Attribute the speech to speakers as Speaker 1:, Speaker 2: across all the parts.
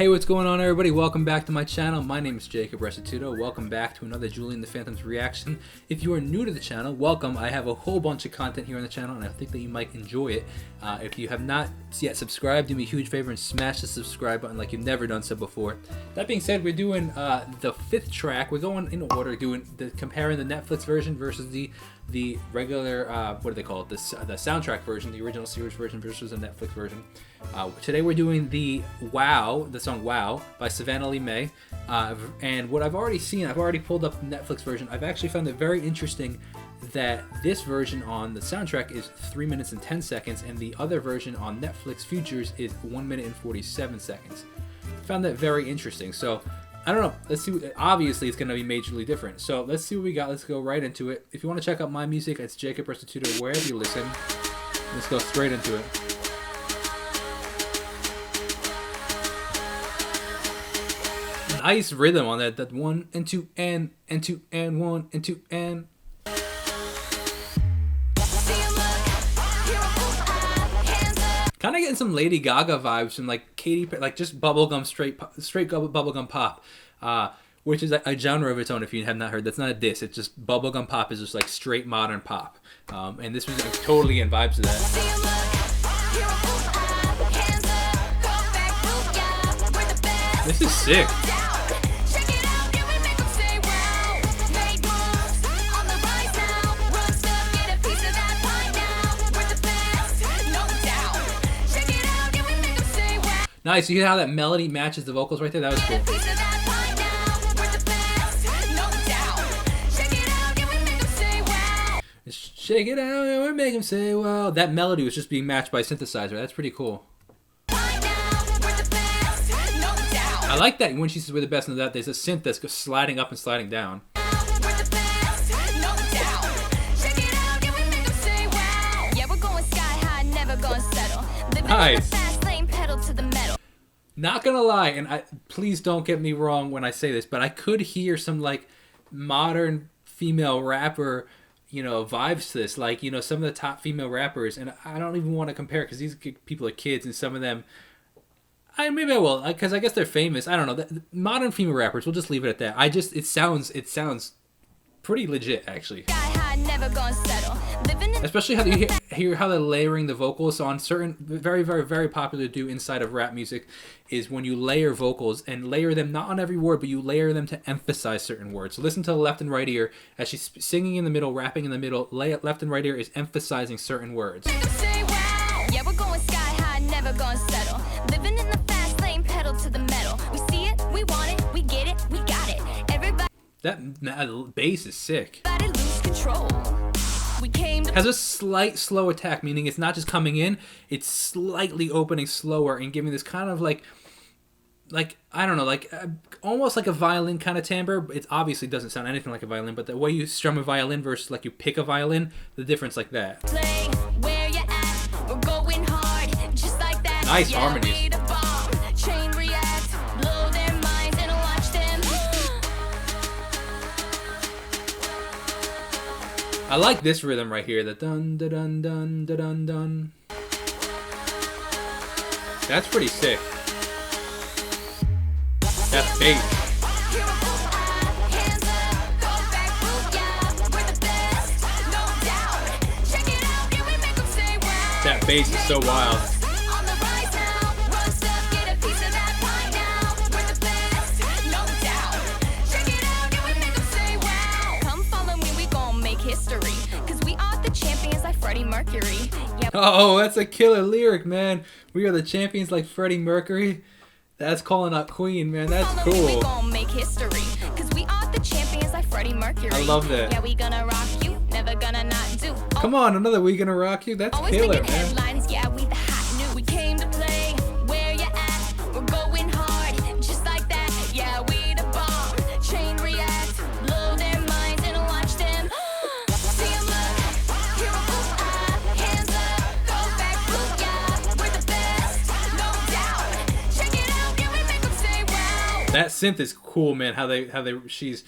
Speaker 1: Hey, what's going on, everybody? Welcome back to my channel. My name is Jacob Restituto. Welcome back to another Julie and the Phantoms reaction. If you are new to the channel, welcome. I have a whole bunch of content here on the channel, and I think that you might enjoy it. If you have not yet subscribed, do me a huge favor and smash the subscribe button like you've never done so before. That being said, we're doing the 5th track. We're going in order, comparing the Netflix version versus the regular, what do they call it? The soundtrack version, the original series version versus the Netflix version. Today we're doing the song Wow by Savannah Lee May. And what I've already seen, I've already pulled up the Netflix version. I've actually found it very interesting that this version on the soundtrack is 3 minutes and 10 seconds, and the other version on Netflix Futures is 1 minute and 47 seconds. Found that very interesting. So I don't know. Let's see. Obviously, it's going to be majorly different. So let's see what we got. Let's go right into it. If you want to check out my music, it's Jacob Restituto wherever you listen. Let's go straight into it. Nice rhythm on that 1 and 2 and 2 and 1 and 2 and. Kind of getting some Lady Gaga vibes from like Katy Perry, like just bubblegum, straight bubblegum pop, which is a genre of its own. If you have not heard, that's not a diss. It's just bubblegum pop is just like straight modern pop, and this was like, totally in vibes of that. This is sick. Nice, you hear how that melody matches the vocals right there? That was cool. Shake it out and make them say wow. That melody was just being matched by a synthesizer. That's pretty cool. I like that when she says we're the best, and that there's a synth that's sliding up and sliding down. Nice. Not gonna lie, and please don't get me wrong when I say this, but I could hear some like modern female rapper, vibes to this. Like, some of the top female rappers, and I don't even want to compare because these people are kids, and some of them, maybe I will, because I guess they're famous. I don't know. Modern female rappers, we'll just leave it at that. It sounds pretty legit, actually. Especially how you hear how they're layering the vocals. So on certain very, very, very popular to do inside of rap music is when you layer vocals and layer them not on every word, but you layer them to emphasize certain words. So listen to the left and right ear as she's singing in the middle, rapping in the middle. Left and right ear is emphasizing certain words.
Speaker 2: Yeah, we're going sky high, never gonna settle. Living in the fast lane, pedal to the metal. We see it, we want it, we get it, we got it. Everybody.
Speaker 1: That bass is sick.
Speaker 2: Lose control.
Speaker 1: Has a slight slow attack, meaning it's not just coming in, it's slightly opening slower and giving this kind of like I don't know, like almost like a violin kind of timbre. It obviously doesn't sound anything like a violin, but the way you strum a violin versus like you pick a violin, the difference like that.
Speaker 2: Play where you at, we're going hard, just like that.
Speaker 1: Nice harmonies.
Speaker 2: Chain react, blow their minds and watch them.
Speaker 1: I like this rhythm right here, the dun da dun dun da dun dun. That's pretty sick. That bass. That bass is so wild. Mercury. Yep. Oh, that's a killer lyric, man. We are the champions like Freddie Mercury. That's calling out Queen, man. That's cool.
Speaker 2: We gon' make history, 'cause we are the champions like Freddie Mercury.
Speaker 1: I love that.
Speaker 2: Yeah, we gonna rock you, never gonna not do.
Speaker 1: Come on, another We Gonna Rock You. That's killer, man.
Speaker 2: Headlines, yeah, we the hot new. We came to play where you at. We're going hard, just like that. Yeah, we the bomb. Chain react, blow their minds and watch them.
Speaker 1: That synth is cool, man. She's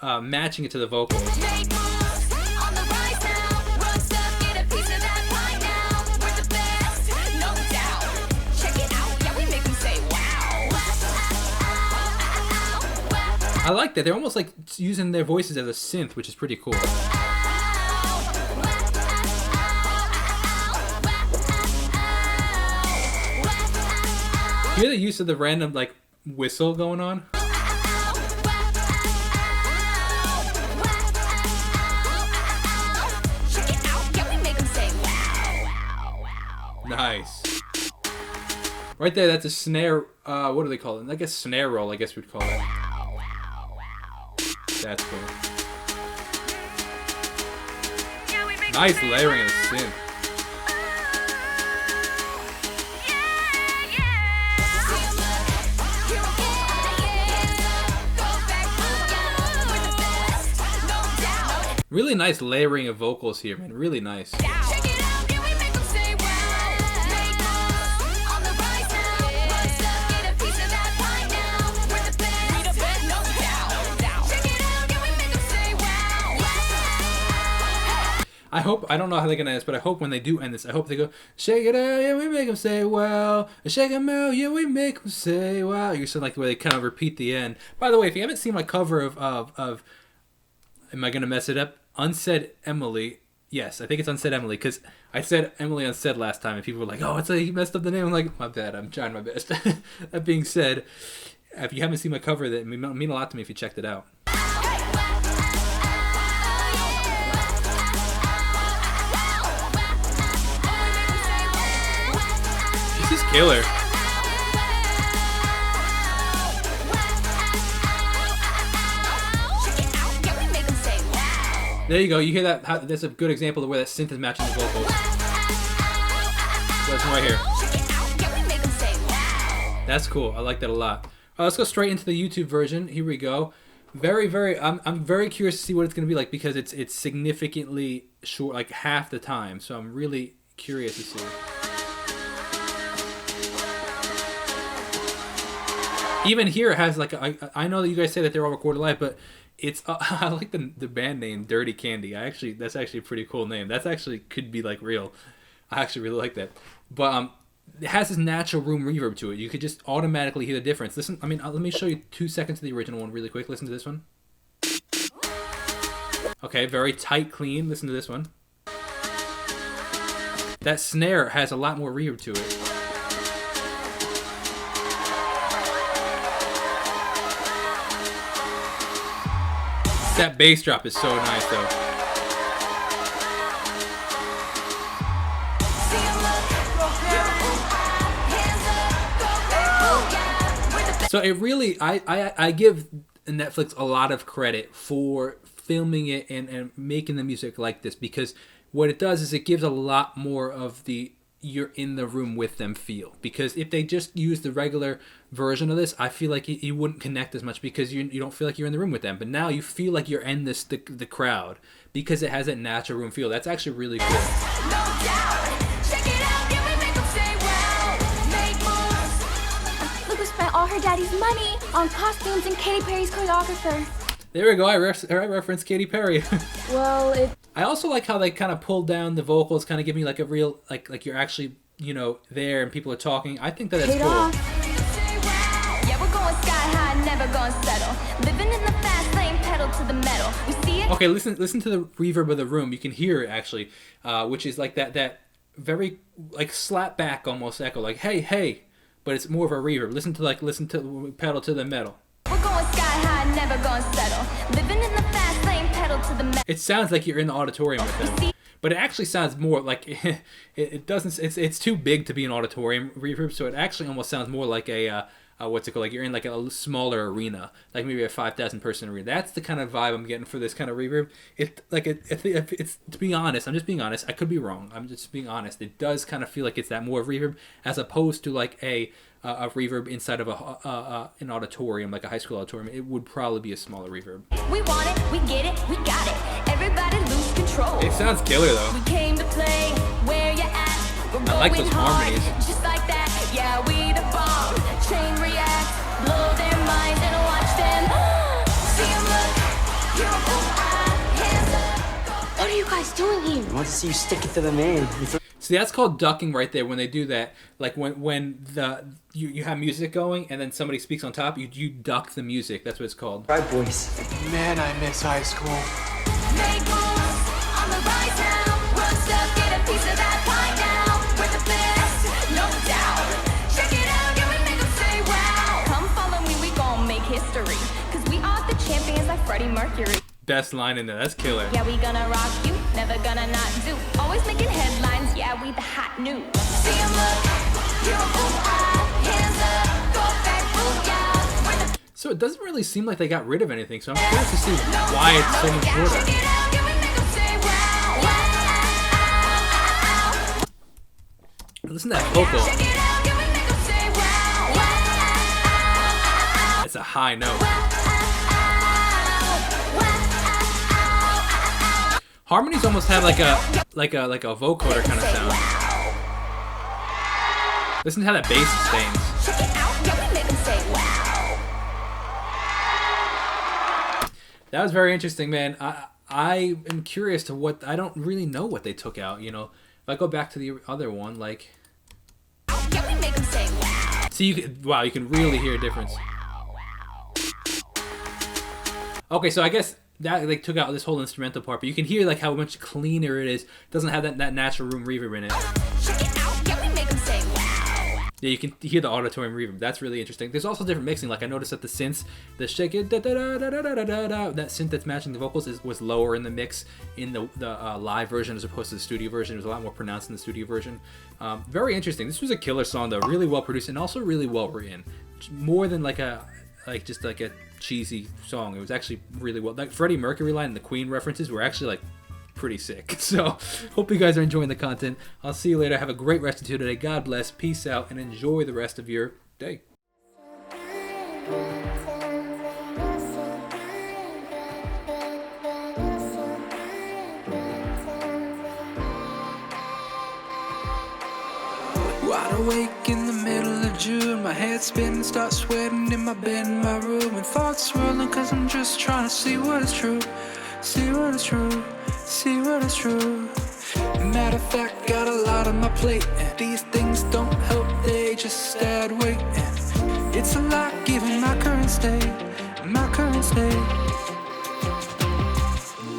Speaker 1: matching it to the vocals. I like that. They're almost like using their voices as a synth, which is pretty cool. Hear the use of the random like whistle going on? Nice. Right there, that's a snare. What do they call it? I guess snare roll, I guess we'd call it. That's cool. Nice layering of the synth. Really nice layering of vocals here, man. Really nice. I hope, I don't know how they're gonna end this, but I hope when they do end this, I hope they go, shake it out, yeah, we make them say wow, shake them out, yeah, we make them say wow. You sound like the way they kind of repeat the end. By the way, if you haven't seen my cover of am I gonna mess it up? Unsaid Emily. Yes, I think it's Unsaid Emily, because I said Emily Unsaid last time, and people were like, oh, it's like you messed up the name. I'm like, my bad, I'm trying my best. That being said, if you haven't seen my cover, that mean a lot to me if you checked it out. This is killer. There you go. You hear that? That's a good example of where that synth is matching the vocals. That's right here. That's cool. I like that a lot. Let's go straight into the YouTube version. Here we go. I'm very curious to see what it's going to be like, because it's significantly short, like half the time. So I'm really curious to see. Even here it has like I know that you guys say that they're all recorded live, but it's I like the band name Dirty Candy. That's actually a pretty cool name. That's actually could be like real. I actually really like that. But it has this natural room reverb to it. You could just automatically hear the difference. Listen, I mean, let me show you 2 seconds of the original one really quick. Listen to this one. Okay, very tight, clean. Listen to this one. That snare has a lot more reverb to it. That bass drop is so nice, though. So it really, I give Netflix a lot of credit for filming it and making the music like this, because what it does is it gives a lot more of the you're in the room with them feel. Because if they just use the regular version of this, I feel like you wouldn't connect as much, because you don't feel like you're in the room with them. But now you feel like you're in the crowd, because it has that natural room feel. That's actually really cool.
Speaker 3: Look who spent all her daddy's money on costumes and Katy Perry's choreographer.
Speaker 1: There we go. I referenced Katy Perry.
Speaker 3: Well,
Speaker 1: I also like how they kind of pull down the vocals, kind of give me like a real, like you're actually, there and people are talking. I think that's cool.
Speaker 2: Yeah, we're going sky high, never gonna settle. Living in the fast lane, pedal to the metal. We see it.
Speaker 1: Okay, listen to the reverb of the room. You can hear it actually, which is like that very like slap back almost echo, like hey, but it's more of a reverb. Listen to pedal to the metal.
Speaker 2: We're going sky high, never gonna settle. Living in the fast lane, pedal to the metal.
Speaker 1: It sounds like you're in the auditorium with them, but it actually sounds more like it doesn't. It's too big to be an auditorium reverb, so it actually almost sounds more like a what's it called? Like you're in like a smaller arena, like maybe a 5,000 person arena. That's the kind of vibe I'm getting for this kind of reverb. It's to be honest, I'm just being honest. I could be wrong. I'm just being honest. It does kind of feel like it's that more reverb as opposed to like a reverb inside of an auditorium, like a high school auditorium. It would probably be a smaller reverb.
Speaker 2: We want it, we get it, we got it. Everybody lose control.
Speaker 1: It sounds killer though.
Speaker 2: We came to play, where you at? We're
Speaker 1: I like
Speaker 2: going
Speaker 1: those
Speaker 2: hard,
Speaker 1: harmonies.
Speaker 2: just like that. Yeah, we the bomb. Chain react, blow their minds and watch them. See 'em look, you're hands up.
Speaker 3: what are you guys doing here?
Speaker 4: I want to see you stick it to the man.
Speaker 1: See, that's called ducking right there when they do that. Like when you have music going and then somebody speaks on top, you duck the music. That's what it's called.
Speaker 4: Right, boys.
Speaker 5: Man, I miss high school.
Speaker 2: Make moves on the rise now. Run stuff, get a piece of that pie now. We're the best, no doubt. Check it out, yeah, we make 'em say wow. Come follow me, we gon' make history. 'Cause we are the champions like Freddie Mercury.
Speaker 1: Best line in there. That's killer.
Speaker 2: Yeah, we gonna rock you, never gonna not do. Always making headlines, yeah, we the hot news. See 'em look, you're a ooh ah, hands up, go back, booyah. We're the
Speaker 1: So it doesn't really seem like they got rid of anything. So I'm curious to see why it's so much shorter.
Speaker 2: check it out, yeah, we make 'em say wow, wow.
Speaker 1: Listen to that vocal.
Speaker 2: Check it out, yeah, we make 'em say wow, wow.
Speaker 1: It's a high note. Harmonies almost have like a vocoder kind of sound. Listen to how that bass sustains.
Speaker 2: Check it out, yeah, we make 'em say wow.
Speaker 1: That was very interesting, man. I am curious to what I don't really know what they took out. You know, if I go back to the other one, like,
Speaker 2: Yeah, we make 'em say wow.
Speaker 1: see, you can really hear a difference. Okay, so I guess that they took out this whole instrumental part, but you can hear like how much cleaner it is. It doesn't have that natural room reverb in it.
Speaker 2: Check it out, yeah, we make 'em say wow.
Speaker 1: Yeah, you can hear the auditorium reverb. That's really interesting. There's also different mixing. Like I noticed that the synths, the shake it, da da da da da da da da, that synth that's matching the vocals was lower in the mix in the live version as opposed to the studio version. It was a lot more pronounced in the studio version. Very interesting. This was a killer song though, really well produced and also really well written. More than just like a cheesy song. It was actually really well. Like Freddie Mercury line and the Queen references were actually like pretty sick. So hope you guys are enjoying the content. I'll see you later. Have a great rest of today. God bless. Peace out and enjoy the rest of your day.
Speaker 6: Wide awake in the middle of June, my head spinning, start sweating in my bed in my room, and thoughts swirling cause I'm just trying to see what is true, see what is true, see what is true. Matter of fact, got a lot on my plate, and these things don't help, they just add weight, and it's a lot given my current state, my current state.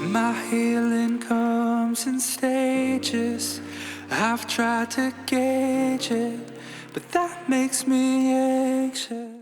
Speaker 6: My healing comes in stages. I've tried to gauge it, but that makes me anxious.